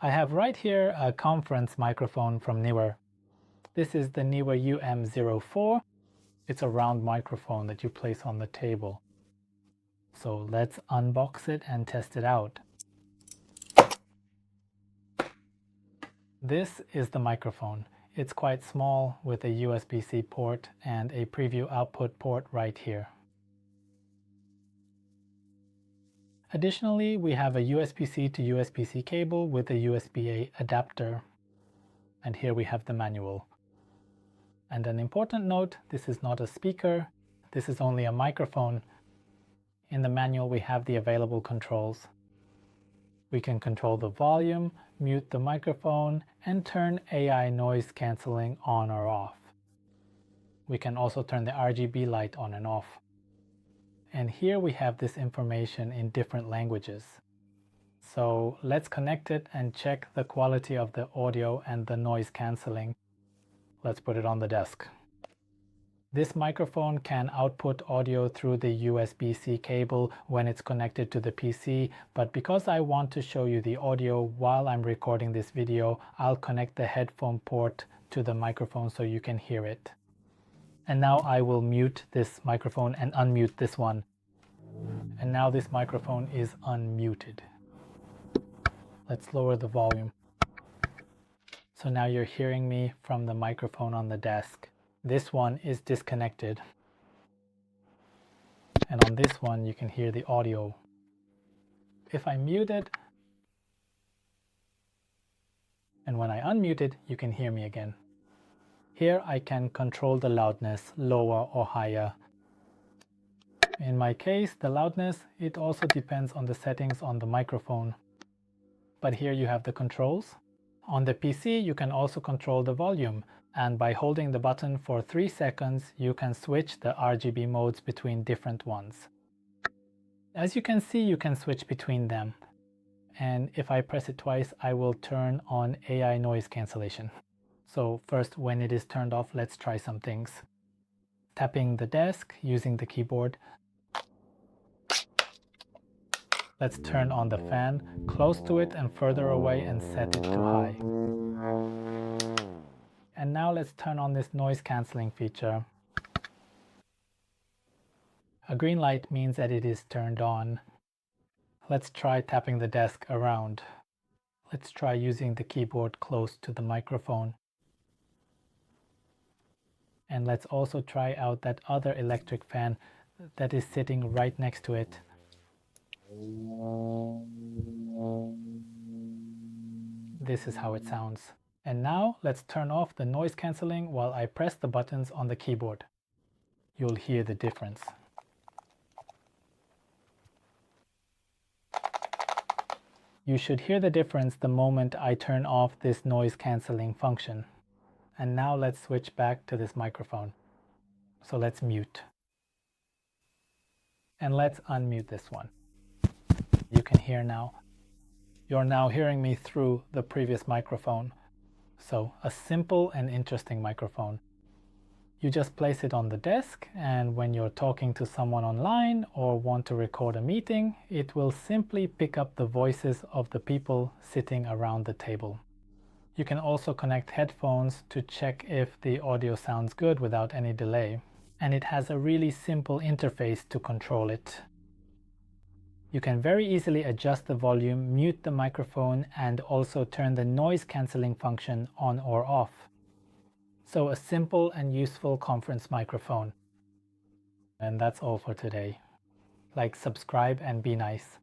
I have right here a conference microphone from NEEWER. This is the NEEWER UM04. It's a round microphone that you place on the table. So let's unbox it and test it out. This is the microphone. It's quite small with a USB-C port and a preview output port right here. Additionally, we have a USB-C to USB-C cable with a USB-A adapter. And here we have the manual. And an important note, this is not a speaker, this is only a microphone. In the manual we have the available controls. We can control the volume, mute the microphone, and turn AI noise cancelling on or off. We can also turn the RGB light on and off. And here we have this information in different languages. So let's connect it and check the quality of the audio and the noise cancelling. Let's put it on the desk. This microphone can output audio through the USB-C cable when it's connected to the PC, but because I want to show you the audio while I'm recording this video, I'll connect the headphone port to the microphone so you can hear it. And now I will mute this microphone and unmute this one. And now this microphone is unmuted. Let's lower the volume. So now you're hearing me from the microphone on the desk. This one is disconnected. And on this one you can hear the audio. If I mute it, and when I unmute it, you can hear me again. Here I can control the loudness, lower or higher. In my case, the loudness, it also depends on the settings on the microphone. But here you have the controls. On the PC, you can also control the volume, and by holding the button for 3 seconds, you can switch the RGB modes between different ones. As you can see, you can switch between them. And if I press it twice, I will turn on AI noise cancellation. So first, when it is turned off, let's try some things. Tapping the desk using the keyboard. Let's turn on the fan, close to it and further away, and set it to high. And now let's turn on this noise cancelling feature. A green light means that it is turned on. Let's try tapping the desk around. Let's try using the keyboard close to the microphone. And let's also try out that other electric fan that is sitting right next to it. This is how it sounds. And now let's turn off the noise cancelling while I press the buttons on the keyboard. You'll hear the difference. You should hear the difference the moment I turn off this noise cancelling function. And now let's switch back to this microphone. So let's mute. And let's unmute this one. You can hear now. You're now hearing me through the previous microphone. So a simple and interesting microphone. You just place it on the desk, and when you're talking to someone online or want to record a meeting, it will simply pick up the voices of the people sitting around the table. You can also connect headphones to check if the audio sounds good without any delay. And it has a really simple interface to control it. You can very easily adjust the volume, mute the microphone, and also turn the noise cancelling function on or off. So a simple and useful conference microphone. And that's all for today. Like, subscribe, and be nice.